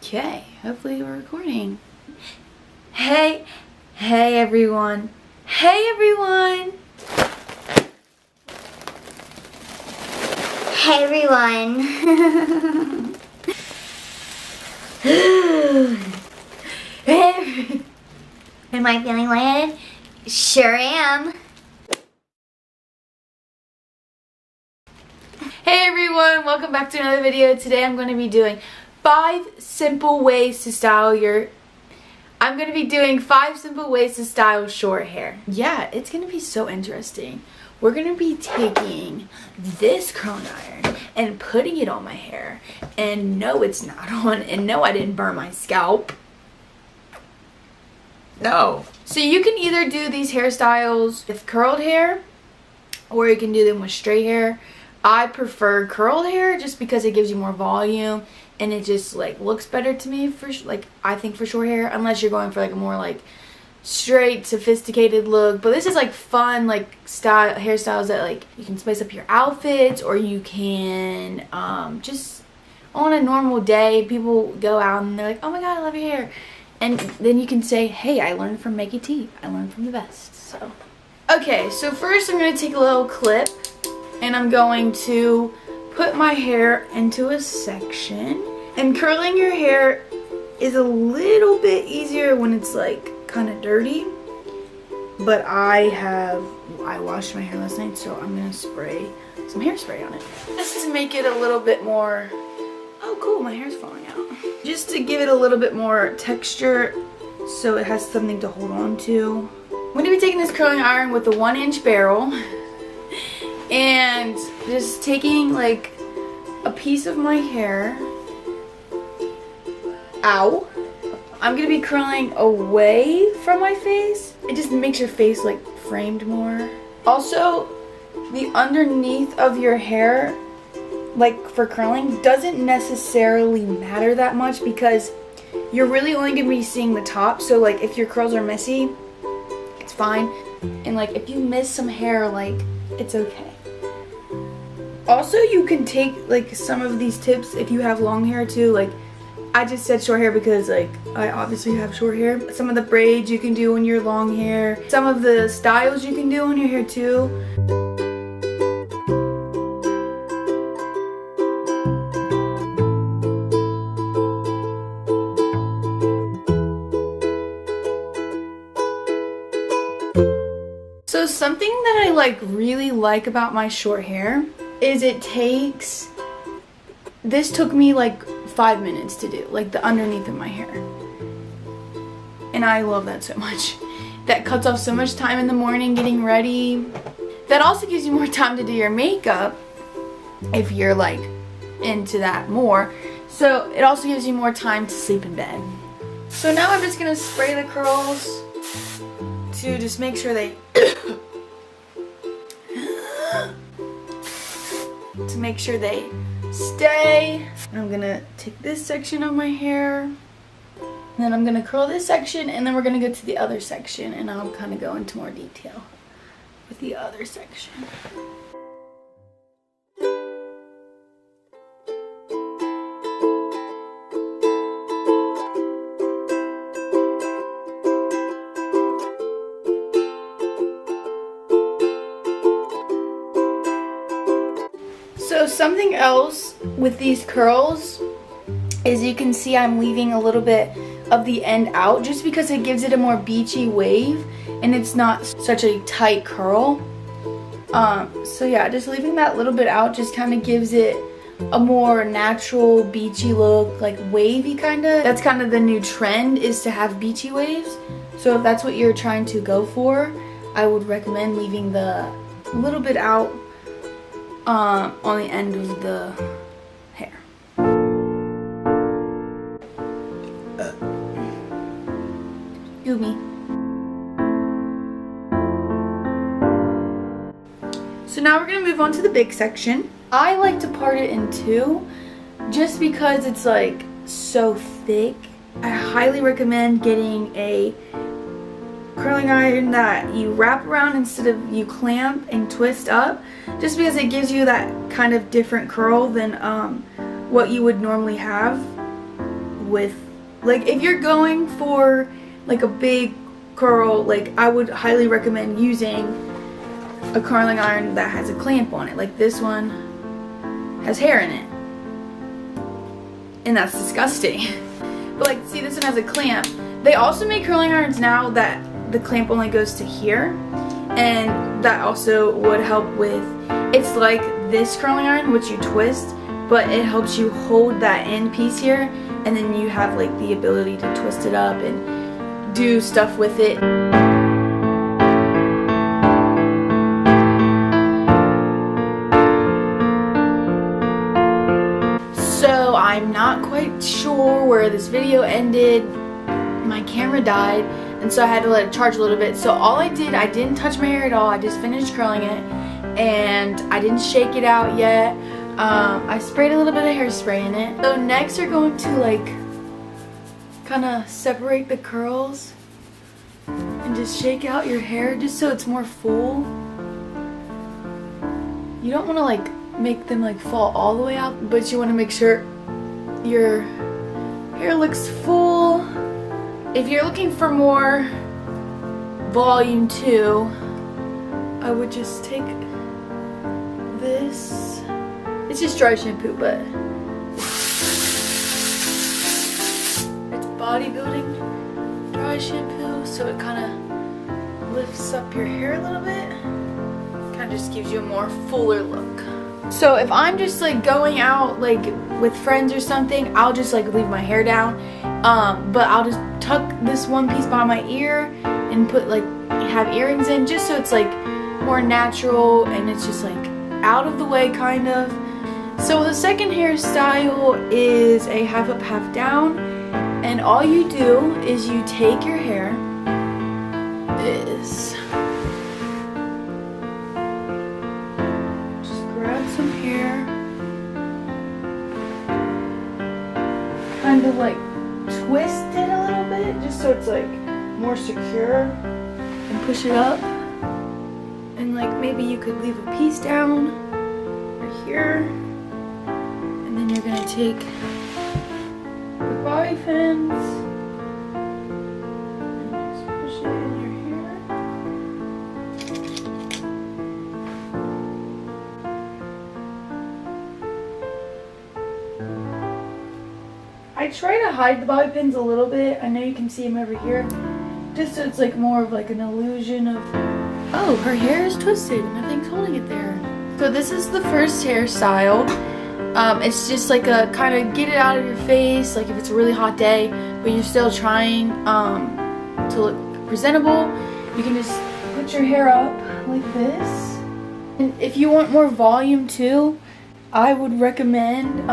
Okay, hopefully we're recording. Hey everyone. Hey everyone. Hey everyone. Am I feeling lightheaded? Sure am. Hey everyone, welcome back to another video. Today I'm going to be doing 5 simple ways to style short hair. Yeah, it's going to be so interesting. We're going to be taking this curling iron and putting it on my hair. And no, it's not on. And no, I didn't burn my scalp. No. So you can either do these hairstyles with curled hair or you can do them with straight hair. I prefer curled hair just because it gives you more volume and it just like looks better to me for I think for short hair, unless you're going for like a more like straight sophisticated look. But this is like fun like hairstyles that like you can spice up your outfits, or you can just on a normal day people go out and they're like, oh my god, I love your hair, and then you can say, hey, I learned from Maggie T, I learned from the best. So okay, so first I'm going to take a little clip and I'm going to put my hair into a section. And curling your hair is a little bit easier when it's like kind of dirty, but I washed my hair last night, so I'm gonna spray some hairspray on it just to make it a little bit more, oh cool, my hair's falling out, just to give it a little bit more texture so it has something to hold on to. I'm gonna be taking this curling iron with a 1-inch barrel and just taking like a piece of my hair. Ow. I'm gonna be curling away from my face. It just makes your face like framed more. Also, the underneath of your hair, like for curling, doesn't necessarily matter that much because you're really only gonna be seeing the top. So like if your curls are messy, it's fine. And like if you miss some hair, like it's okay. Also, you can take like some of these tips if you have long hair too. Like I just said short hair because like I obviously have short hair. Some of the braids you can do on your long hair. Some of the styles you can do on your hair too. So something that I really like about my short hair is this took me like 5 minutes to do, like the underneath of my hair. And I love that so much. That cuts off so much time in the morning getting ready. That also gives you more time to do your makeup if you're like into that more. So it also gives you more time to sleep in bed. So now I'm just gonna spray the curls to just make sure they stay. And I'm gonna take this section of my hair, and then I'm gonna curl this section, and then we're gonna go to the other section, and I'll kind of go into more detail with the other section. So something else with these curls is you can see I'm leaving a little bit of the end out just because it gives it a more beachy wave and it's not such a tight curl. So yeah, just leaving that little bit out just kind of gives it a more natural beachy look, like wavy kind of. That's kind of the new trend, is to have beachy waves. So if that's what you're trying to go for, I would recommend leaving the little bit out on the end of the hair. Excuse me. So now we're gonna move on to the big section. I like to part it in two just because it's like so thick. I highly recommend getting a curling iron that you wrap around instead of you clamp and twist up, just because it gives you that kind of different curl than what you would normally have with, like, if you're going for like a big curl, like I would highly recommend using a curling iron that has a clamp on it. Like this one has hair in it, and that's disgusting. But like, see, this one has a clamp. They also make curling irons now that the clamp only goes to here, and that also would help with, it's like this curling iron which you twist, but it helps you hold that end piece here, and then you have like the ability to twist it up and do stuff with it. So I'm not quite sure where this video ended. My camera died, and so I had to let it charge a little bit. So all I didn't touch my hair at all. I just finished curling it, and I didn't shake it out yet. I sprayed a little bit of hairspray in it. So next we're going to like kind of separate the curls and just shake out your hair just so it's more full. You don't want to like make them like fall all the way out, but you want to make sure your hair looks full. If you're looking for more volume too, I would just take this. It's just dry shampoo, but it's bodybuilding dry shampoo, so it kind of lifts up your hair a little bit. Kind of just gives you a more fuller look. So if I'm just like going out like with friends or something, I'll just like leave my hair down, but I'll just tuck this one piece behind my ear and put like, have earrings in, just so it's like more natural and it's just like out of the way kind of. So the second hairstyle is a half up, half down, and all you do is you take your hair, just grab some hair, kind of like twist it a little bit just so it's like more secure, and push it up, and like maybe you could leave a piece down right here. And then you're gonna take the bobby pins and just push it in your hair. I try to hide the bobby pins a little bit. I know you can see them over here, just so it's like more of like an illusion of, oh, her hair is twisted, nothing's holding it there. So this is the first hairstyle. It's just like a kind of get it out of your face, like if it's a really hot day but you're still trying to look presentable, you can just put your hair up like this. And if you want more volume too, I would recommend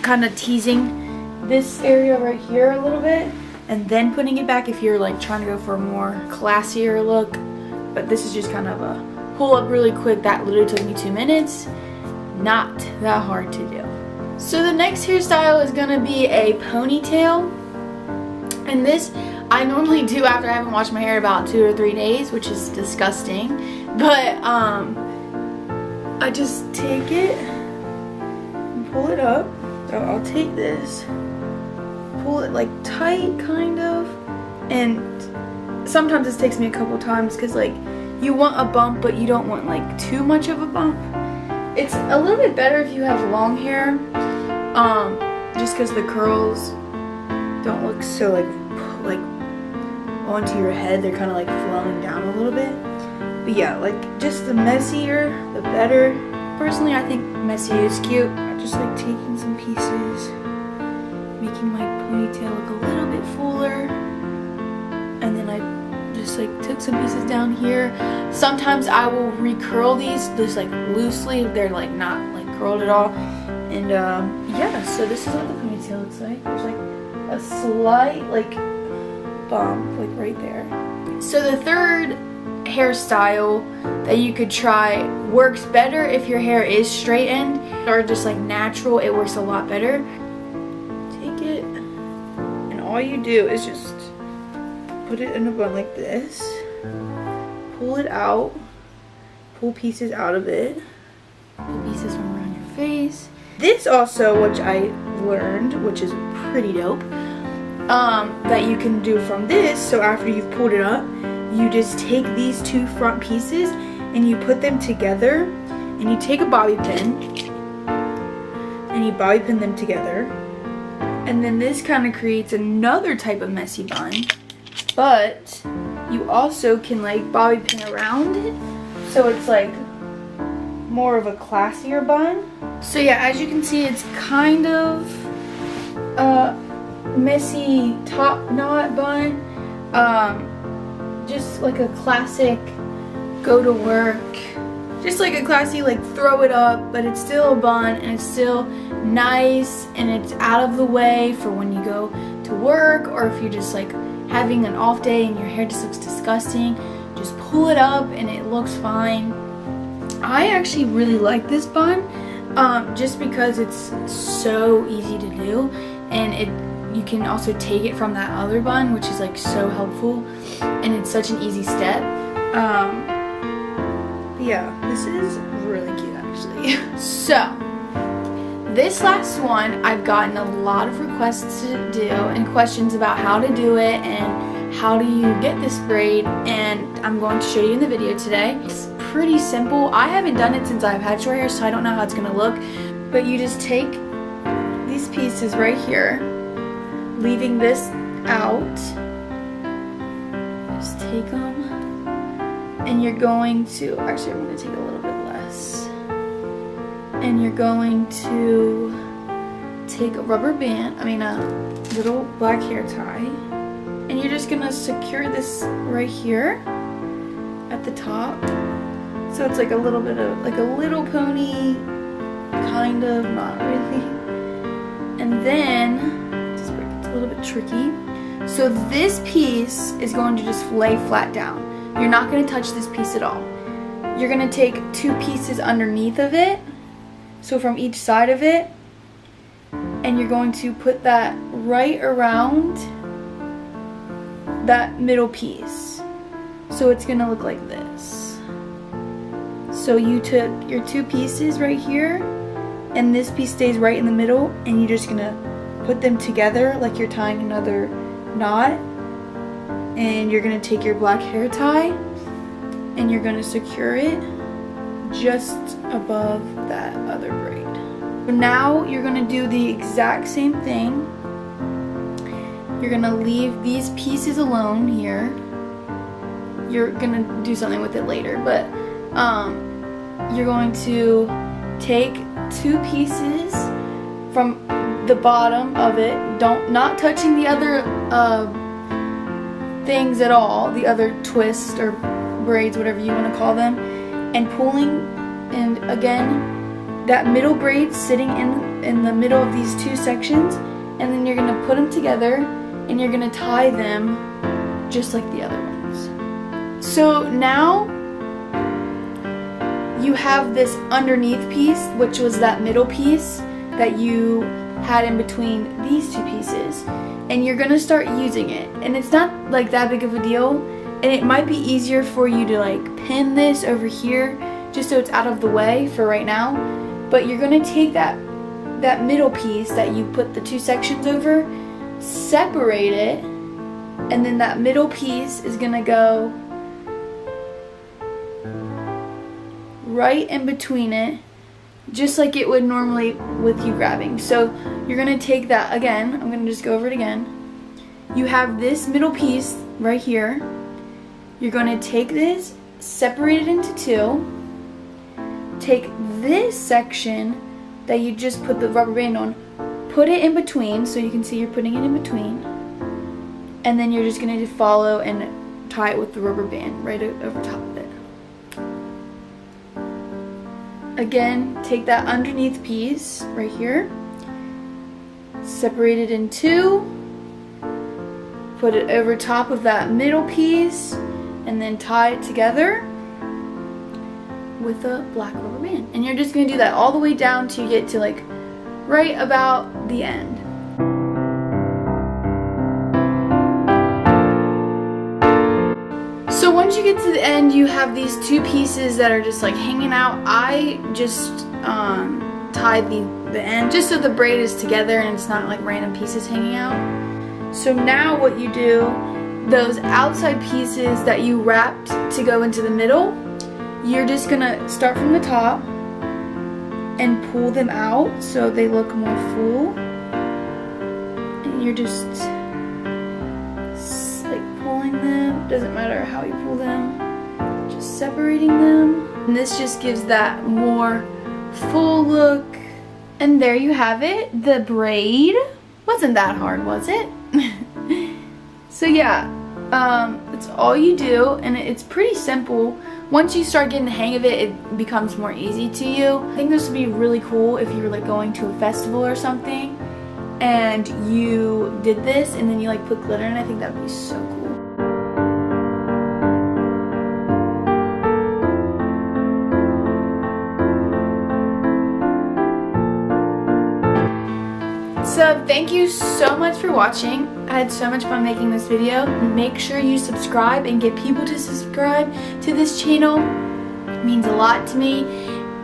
kind of teasing this area right here a little bit and then putting it back if you're like trying to go for a more classier look. But this is just kind of a pull up really quick. That literally took me 2 minutes. Not that hard to do. So the next hairstyle is gonna be a ponytail, and this I normally do after I haven't washed my hair about 2 or 3 days, which is disgusting, but I just take it and pull it up. So I'll take this, pull it like tight kind of, and sometimes this takes me a couple times because like you want a bump but you don't want like too much of a bump. It's a little bit better if you have long hair, just because the curls don't look so like onto your head. They're kind of like flowing down a little bit. But yeah, like just the messier, the better. Personally, I think messy is cute. I just like taking some pieces, making my ponytail look a little bit fuller, and then I just like took some pieces down here. Sometimes I will recurl these just like loosely. They're like not like curled at all. And yeah, so this is what the ponytail looks like. There's like a slight like bump like right there. So the third hairstyle that you could try works better if your hair is straightened or just like natural. It works a lot better. Take it, and all you do is just put it in a bun like this, pull it out, pull pieces out of it, pull pieces from around your face. This also, which I learned, which is pretty dope, that you can do from this. So after you've pulled it up, you just take these two front pieces and you put them together, and you take a bobby pin and you bobby pin them together, and then this kind of creates another type of messy bun. But you also can like bobby pin around it, so it's like more of a classier bun. So yeah, as you can see, it's kind of a messy top knot bun, just like a classic go to work, just like a classy like throw it up, but it's still a bun and it's still nice and it's out of the way for when you go to work, or if you're just like having an off day and your hair just looks disgusting, just pull it up and it looks fine. I actually really like this bun, just because it's so easy to do, and you can also take it from that other bun, which is like so helpful, and it's such an easy step. Yeah, this is really cute actually. So this last one, I've gotten a lot of requests to do and questions about how to do it and how do you get this braid, and I'm going to show you in the video today. It's pretty simple. I haven't done it since I've had short hair, so I don't know how it's going to look, but you just take these pieces right here, leaving this out. Just take them, and you're going to, actually I'm going to take a little bit less. And you're going to take a rubber band, a little black hair tie, and you're just gonna secure this right here at the top. So it's like a little bit of, like a little pony, kind of, not really. And then, it's a little bit tricky. So this piece is going to just lay flat down. You're not gonna touch this piece at all. You're gonna take two pieces underneath of it, so from each side of it, and you're going to put that right around that middle piece. So it's gonna look like this. So you took your two pieces right here, and this piece stays right in the middle, and you're just gonna put them together like you're tying another knot, and you're gonna take your black hair tie and you're gonna secure it just above that other braid. Now you're gonna do the exact same thing. You're gonna leave these pieces alone here. You're gonna do something with it later, but you're going to take two pieces from the bottom of it, not touching the other things at all, the other twists or braids, whatever you want to call them, and pulling, and again that middle braid sitting in the middle of these two sections, and then you're going to put them together and you're going to tie them just like the other ones. So now you have this underneath piece, which was that middle piece that you had in between these two pieces, and you're going to start using it, and it's not like that big of a deal, and it might be easier for you to like pin this over here just so it's out of the way for right now. But you're going to take that middle piece that you put the two sections over, separate it, and then that middle piece is going to go right in between it, just like it would normally with you grabbing. So you're going to take that again. I'm going to just go over it again. You have this middle piece right here. You're going to take this, separate it into two, take this section that you just put the rubber band on, put it in between, so you can see you're putting it in between, and then you're just going to follow and tie it with the rubber band right over top of it. Again, take that underneath piece right here, separate it in two, put it over top of that middle piece, and then tie it together with a black rubber band. And you're just going to do that all the way down till you get to like right about the end. So once you get to the end, you have these two pieces that are just like hanging out. I just tied the end, just so the braid is together and it's not like random pieces hanging out. So now what you do, those outside pieces that you wrapped to go into the middle, you're just gonna start from the top and pull them out so they look more full. And you're just like pulling them, doesn't matter how you pull them, just separating them. And this just gives that more full look. And there you have it, the braid. Wasn't that hard, was it? So yeah, it's all you do, and it's pretty simple. Once you start getting the hang of it, it becomes more easy to you. I think this would be really cool if you were like going to a festival or something and you did this and then you like put glitter in it. I think that would be so cool. So thank you so much for watching. I had so much fun making this video. Make sure you subscribe and get people to subscribe to this channel. It means a lot to me.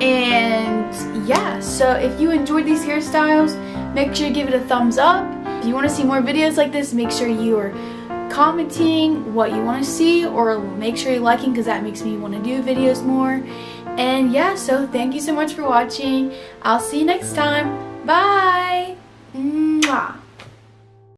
And yeah, so if you enjoyed these hairstyles, make sure you give it a thumbs up. If you want to see more videos like this, make sure you are commenting what you want to see, or make sure you're liking, because that makes me want to do videos more. And yeah, so thank you so much for watching. I'll see you next time. Bye! Mwah.